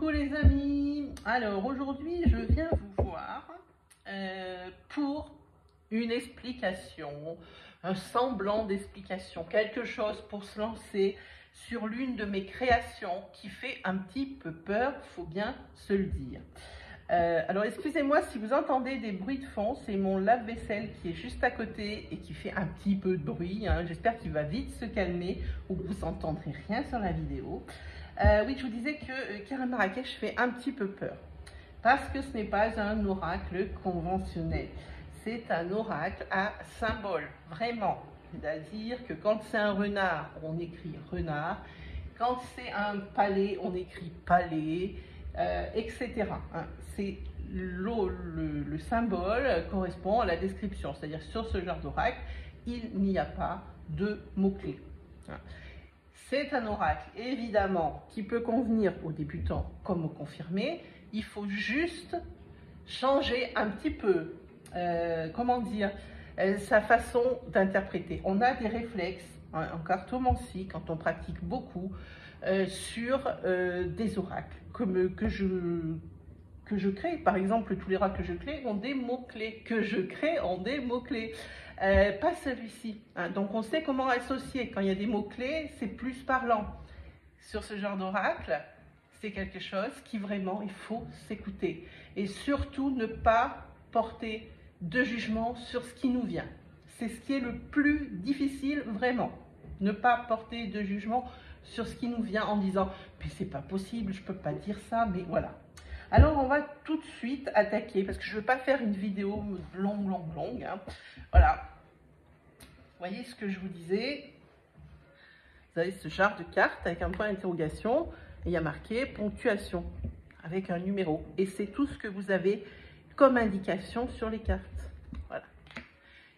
Coucou les amis. Alors aujourd'hui je viens vous voir pour une explication, un semblant d'explication, quelque chose pour se lancer sur l'une de mes créations qui fait un petit peu peur, faut bien se le dire. Alors excusez-moi si vous entendez des bruits de fond, c'est mon lave-vaisselle qui est juste à côté et qui fait un petit peu de bruit, hein. J'espère qu'il va vite se calmer ou que vous n'entendrez rien sur la vidéo. Oui, je vous disais que Karim Marrakech fait un petit peu peur parce que ce n'est pas un oracle conventionnel, c'est un oracle à symbole, vraiment. C'est-à-dire que quand c'est un renard, on écrit renard, quand c'est un palais, on écrit palais, etc. Hein. C'est le symbole correspond à la description, c'est-à-dire sur ce genre d'oracle, il n'y a pas de mots-clés. Hein. C'est un oracle, évidemment, qui peut convenir aux débutants comme aux confirmés. Il faut juste changer un petit peu, comment dire, sa façon d'interpréter. On a des réflexes en cartomancie, quand on pratique beaucoup, sur des oracles que je crée. Par exemple, tous les oracles que je crée ont des mots-clés. Pas celui-ci. Hein. Donc on sait comment associer. Quand il y a des mots-clés, c'est plus parlant. Sur ce genre d'oracle, c'est quelque chose qui vraiment, il faut s'écouter. Et surtout, ne pas porter de jugement sur ce qui nous vient. C'est ce qui est le plus difficile, vraiment. Ne pas porter de jugement sur ce qui nous vient en disant « mais c'est pas possible, je peux pas dire ça, mais voilà ». Alors on va tout de suite attaquer, parce que je ne veux pas faire une vidéo longue. Hein. Voilà. Vous voyez ce que je vous disais. Vous avez ce genre de carte avec un point d'interrogation, et il y a marqué ponctuation, avec un numéro. Et c'est tout ce que vous avez comme indication sur les cartes. Voilà.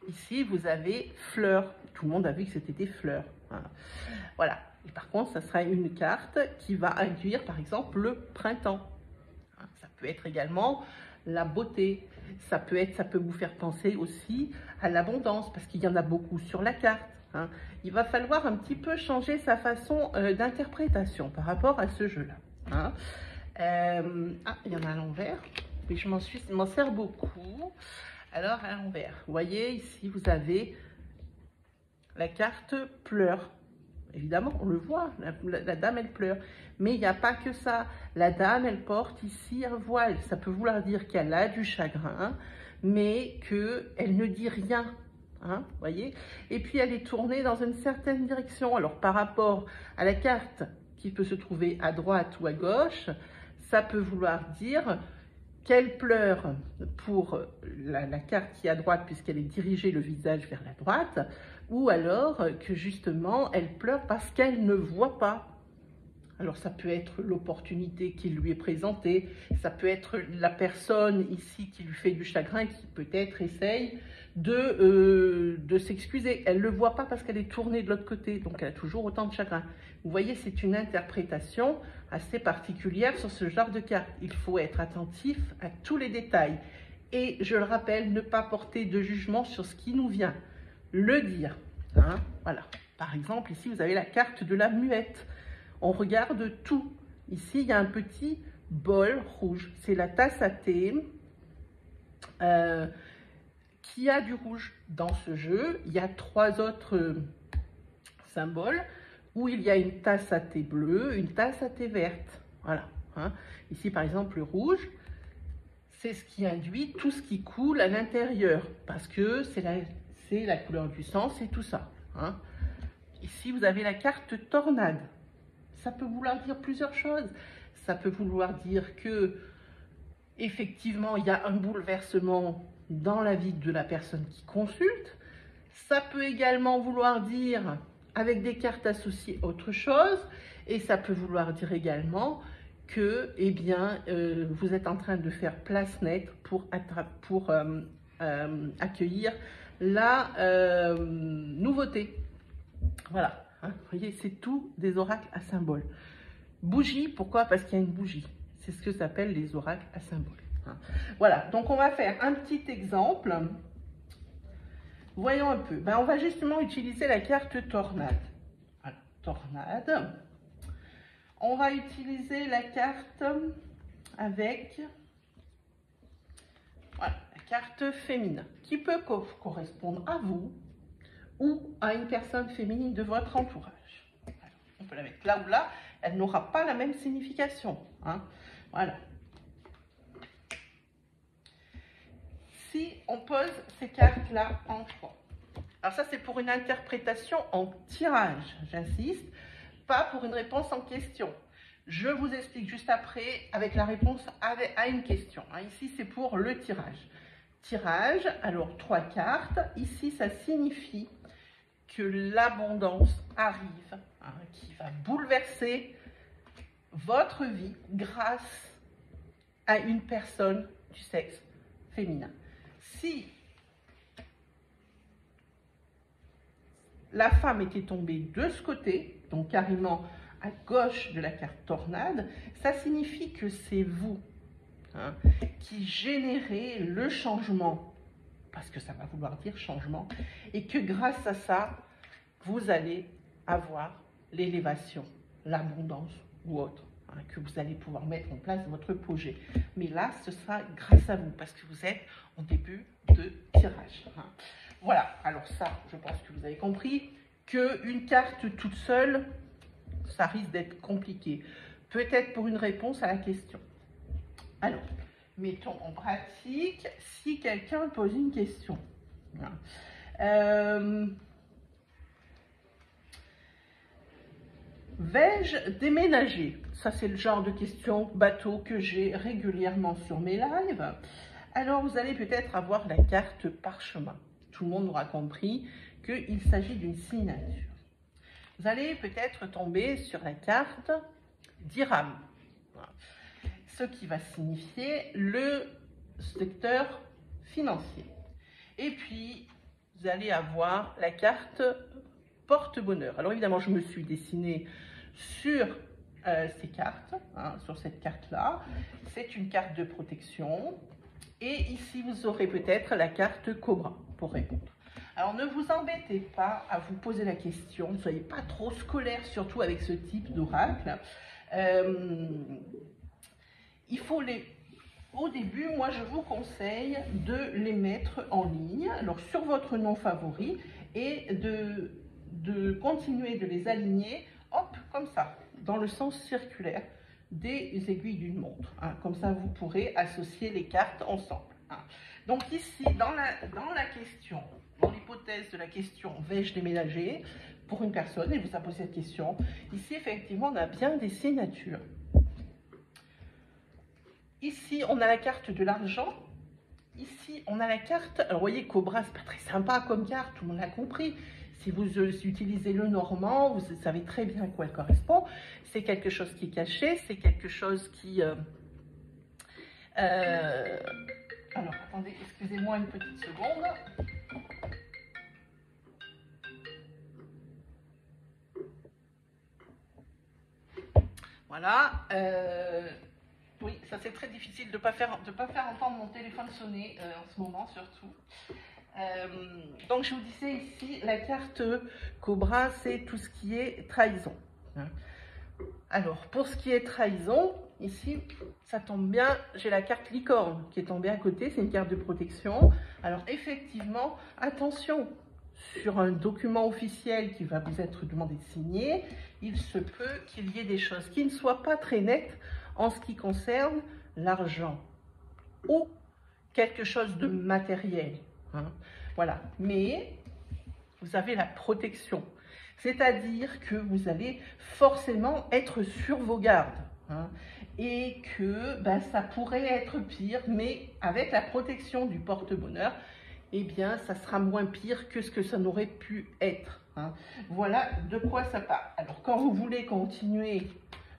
Ici, vous avez fleurs. Tout le monde a vu que c'était des fleurs. Voilà. Et par contre, ça sera une carte qui va induire, par exemple, le printemps. Ça peut être également la beauté. Ça peut vous faire penser aussi à l'abondance, parce qu'il y en a beaucoup sur la carte. Hein. Il va falloir un petit peu changer sa façon d'interprétation par rapport à ce jeu-là. Hein. Il y en a à l'envers. Oui, je m'en sers beaucoup. Alors, à l'envers. Vous voyez, ici, vous avez la carte pleure. Évidemment, on le voit, la dame, elle pleure. Mais il n'y a pas que ça. La dame, elle porte ici un voile. Ça peut vouloir dire qu'elle a du chagrin, mais qu'elle ne dit rien. Hein, voyez. Et puis, elle est tournée dans une certaine direction. Alors, par rapport à la carte qui peut se trouver à droite ou à gauche, ça peut vouloir dire qu'elle pleure pour la carte qui est à droite, puisqu'elle est dirigée le visage vers la droite, ou alors que justement, elle pleure parce qu'elle ne voit pas. Alors, ça peut être l'opportunité qui lui est présentée, ça peut être la personne ici qui lui fait du chagrin, qui peut-être essaye de s'excuser. Elle ne le voit pas parce qu'elle est tournée de l'autre côté, donc elle a toujours autant de chagrin. Vous voyez, c'est une interprétation assez particulière sur ce genre de carte. Il faut être attentif à tous les détails. Et je le rappelle, ne pas porter de jugement sur ce qui nous vient. Le dire. Hein, voilà. Par exemple, ici, vous avez la carte de la muette. On regarde tout. Ici, il y a un petit bol rouge. C'est la tasse à thé qui a du rouge. Dans ce jeu, il y a 3 autres symboles où il y a une tasse à thé bleue, une tasse à thé verte. Voilà. Hein. Ici, par exemple, le rouge, c'est ce qui induit tout ce qui coule à l'intérieur, parce que c'est la couleur du sang, c'est tout ça. Hein. Ici, vous avez la carte tornade. Ça peut vouloir dire plusieurs choses. Ça peut vouloir dire que, effectivement, il y a un bouleversement dans la vie de la personne qui consulte. Ça peut également vouloir dire, avec des cartes associées, autre chose. Et ça peut vouloir dire également que, eh bien, vous êtes en train de faire place nette pour accueillir la nouveauté. Voilà. Hein, vous voyez, c'est tout des oracles à symboles. Bougie, pourquoi? Parce qu'il y a une bougie. C'est ce que s'appelle les oracles à symboles. Hein. Voilà, donc on va faire un petit exemple. Voyons un peu. On va justement utiliser la carte tornade. Voilà, tornade. On va utiliser la carte avec voilà, la carte féminin qui peut correspondre à vous ou à une personne féminine de votre entourage. Alors, on peut la mettre là ou là, elle n'aura pas la même signification. Hein. Voilà. Si on pose ces cartes-là en trois. Alors ça, c'est pour une interprétation en tirage, j'insiste, pas pour une réponse en question. Je vous explique juste après avec la réponse à une question. Ici, c'est pour le tirage. Tirage, alors 3 cartes. Ici, ça signifie que l'abondance arrive, qui va bouleverser votre vie grâce à une personne du sexe féminin. Si la femme était tombée de ce côté, donc carrément à gauche de la carte tornade, ça signifie que c'est vous qui générez le changement, parce que ça va vouloir dire changement, et que grâce à ça, vous allez avoir l'élévation, l'abondance ou autre, que vous allez pouvoir mettre en place votre projet. Mais là, ce sera grâce à vous, parce que vous êtes en début de tirage. Voilà, alors ça, je pense que vous avez compris qu'une carte toute seule, ça risque d'être compliqué. Peut-être pour une réponse à la question. Alors, mettons en pratique, si quelqu'un pose une question. Vais-je déménager? Ça, c'est le genre de question bateau que j'ai régulièrement sur mes lives. Alors, vous allez peut-être avoir la carte parchemin. Tout le monde aura compris qu'il s'agit d'une signature. Vous allez peut-être tomber sur la carte d'Iram, ce qui va signifier le secteur financier. Et puis, vous allez avoir la carte porte-bonheur. Alors évidemment, je me suis dessinée sur ces cartes, sur cette carte-là. C'est une carte de protection. Et ici, vous aurez peut-être la carte Cobra pour répondre. Alors, ne vous embêtez pas à vous poser la question. Ne soyez pas trop scolaire, surtout avec ce type d'oracle. Il faut au début, moi, je vous conseille de les mettre en ligne, alors sur votre nom favori, et de continuer de les aligner, hop, comme ça, dans le sens circulaire des aiguilles d'une montre. Comme ça, vous pourrez associer les cartes ensemble. Donc ici, dans la question, dans l'hypothèse de la question « vais-je déménager ?» pour une personne, et vous a posé cette question, ici, effectivement, on a bien des signatures. Ici, on a la carte de l'argent. Ici, on a la carte... Alors, vous voyez, Cobra, c'est pas très sympa comme carte, tout le monde l'a compris. Si vous utilisez le normand, vous savez très bien à quoi elle correspond. C'est quelque chose qui est caché, c'est quelque chose qui... Alors, attendez, excusez-moi une petite seconde. Voilà. Oui, ça c'est très difficile de ne pas faire entendre mon téléphone sonner en ce moment, surtout. Donc, je vous disais ici, la carte Cobra, c'est tout ce qui est trahison. Alors, pour ce qui est trahison, ici, ça tombe bien, j'ai la carte licorne qui est tombée à côté, c'est une carte de protection. Alors, effectivement, attention, sur un document officiel qui va vous être demandé de signer, il se peut qu'il y ait des choses qui ne soient pas très nettes en ce qui concerne l'argent ou quelque chose de matériel. Voilà, mais vous avez la protection. C'est-à-dire que vous allez forcément être sur vos gardes. Et que ça pourrait être pire, mais avec la protection du porte-bonheur, eh bien, ça sera moins pire que ce que ça n'aurait pu être. Voilà de quoi ça parle. Alors, quand vous voulez continuer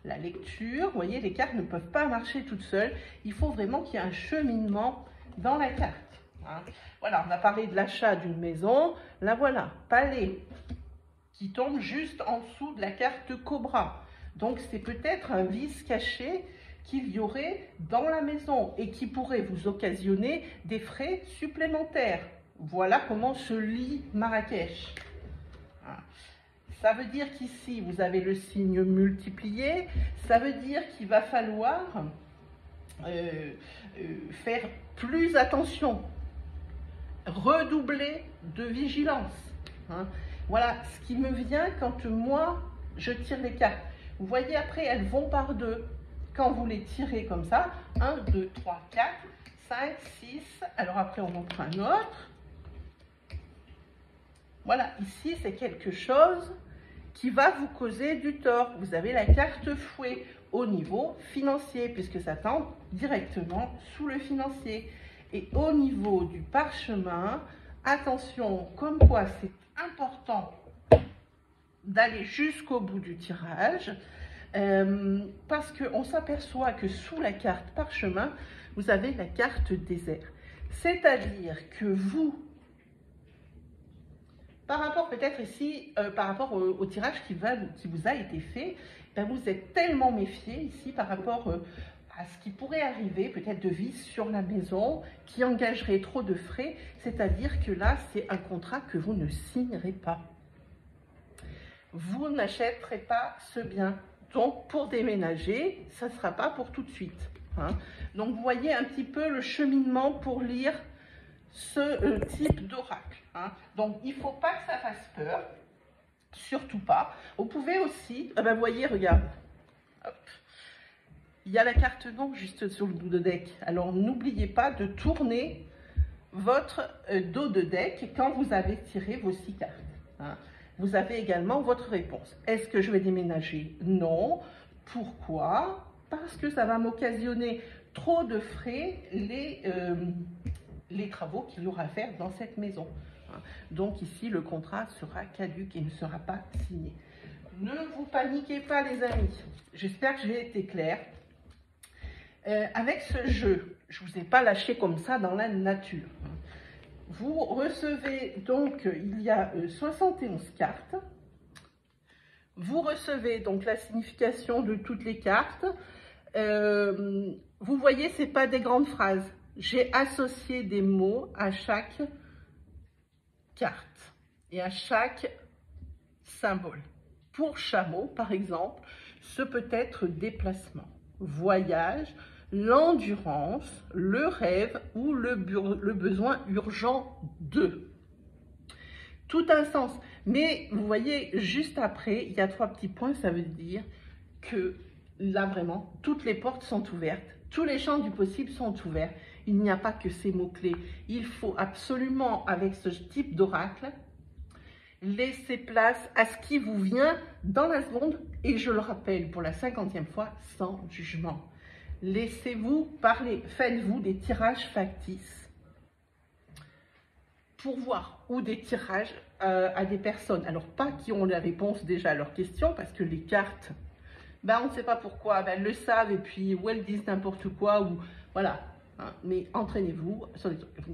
la lecture, vous voyez, les cartes ne peuvent pas marcher toutes seules. Il faut vraiment qu'il y ait un cheminement dans la carte. Voilà, on a parlé de l'achat d'une maison. Là, voilà, palais, qui tombe juste en dessous de la carte Cobra. Donc, c'est peut-être un vice caché qu'il y aurait dans la maison et qui pourrait vous occasionner des frais supplémentaires. Voilà comment se lit Marrakech. Ça veut dire qu'ici, vous avez le signe multiplié. Ça veut dire qu'il va falloir faire plus attention, redoubler de vigilance. Hein. Voilà ce qui me vient quand moi, je tire les cartes. Vous voyez, après, elles vont par deux. Quand vous les tirez comme ça, 1, 2, 3, 4, 5, 6. Alors après, on en prend un autre. Voilà, ici, c'est quelque chose qui va vous causer du tort. Vous avez la carte fouet au niveau financier, puisque ça tombe directement sous le financier. Et au niveau du parchemin, attention, comme quoi c'est important d'aller jusqu'au bout du tirage, parce qu'on s'aperçoit que sous la carte parchemin, vous avez la carte désert. C'est-à-dire que vous, par rapport peut-être ici, par rapport au tirage qui vous a été fait, ben vous êtes tellement méfié ici par rapport à ce qui pourrait arriver, peut-être de vis sur la maison, qui engagerait trop de frais, c'est-à-dire que là, c'est un contrat que vous ne signerez pas. Vous n'achèterez pas ce bien. Donc, pour déménager, ça ne sera pas pour tout de suite. Hein. Donc, vous voyez un petit peu le cheminement pour lire ce type d'oracle. Hein. Donc, il ne faut pas que ça fasse peur, surtout pas. Vous pouvez aussi, vous voyez, regarde, hop, il y a la carte non juste sur le dos de deck. Alors, n'oubliez pas de tourner votre dos de deck quand vous avez tiré vos 6 cartes. Hein. Vous avez également votre réponse. Est-ce que je vais déménager? Non. Pourquoi? Parce que ça va m'occasionner trop de frais, les travaux qu'il y aura à faire dans cette maison. Donc ici, le contrat sera caduc et ne sera pas signé. Ne vous paniquez pas, les amis. J'espère que j'ai été claire. Avec ce jeu, je ne vous ai pas lâché comme ça dans la nature. Vous recevez donc, il y a 71 cartes. Vous recevez donc la signification de toutes les cartes. Vous voyez, ce n'est pas des grandes phrases. J'ai associé des mots à chaque carte et à chaque symbole. Pour chameau, par exemple, ce peut être déplacement, voyage, l'endurance, le rêve ou le besoin urgent de. Tout un sens. Mais vous voyez, juste après, il y a 3 petits points, ça veut dire que là, vraiment, toutes les portes sont ouvertes, tous les champs du possible sont ouverts. Il n'y a pas que ces mots-clés. Il faut absolument, avec ce type d'oracle, laisser place à ce qui vous vient dans la seconde. Et je le rappelle pour la 50e fois, sans jugement. Laissez-vous parler, faites-vous des tirages factices pour voir, ou des tirages à des personnes. Alors, pas qui ont la réponse déjà à leurs questions, parce que les cartes, ben, on ne sait pas pourquoi, ben, elles le savent, et puis, ou elles disent n'importe quoi, ou voilà. Hein, mais entraînez-vous sur des trucs.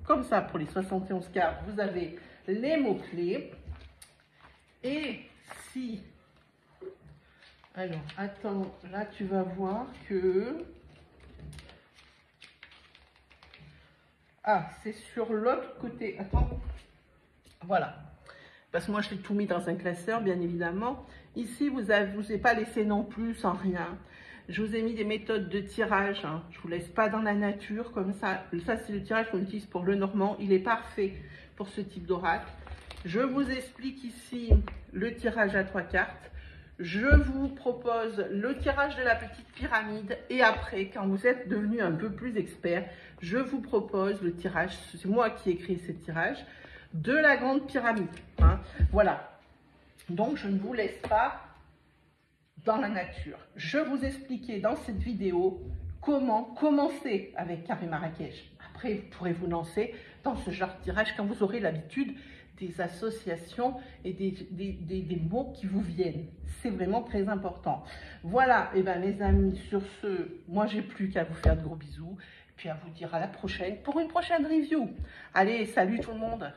Comme ça, pour les 71 cartes, vous avez les mots-clés. Et si... Alors, attends, là, tu vas voir que... Ah, c'est sur l'autre côté. Attends. Voilà. Parce que moi, je l'ai tout mis dans un classeur, bien évidemment. Ici, vous vous ai pas laissé non plus sans rien. Je vous ai mis des méthodes de tirage. Hein. Je ne vous laisse pas dans la nature, comme ça. Ça, c'est le tirage qu'on utilise pour le normand. Il est parfait pour ce type d'oracle. Je vous explique ici le tirage à 3 cartes. Je vous propose le tirage de la petite pyramide et après, quand vous êtes devenu un peu plus expert, je vous propose le tirage, c'est moi qui ai créé ce tirage, de la grande pyramide. Hein. Voilà. Donc, je ne vous laisse pas dans la nature. Je vous expliquais dans cette vidéo comment commencer avec Carré Marrakech. Après, vous pourrez vous lancer dans ce genre de tirage quand vous aurez l'habitude des associations et des mots qui vous viennent. C'est vraiment très important. Voilà, et bien les amis, sur ce, moi j'ai plus qu'à vous faire de gros bisous, puis à vous dire à la prochaine pour une prochaine review. Allez, salut tout le monde!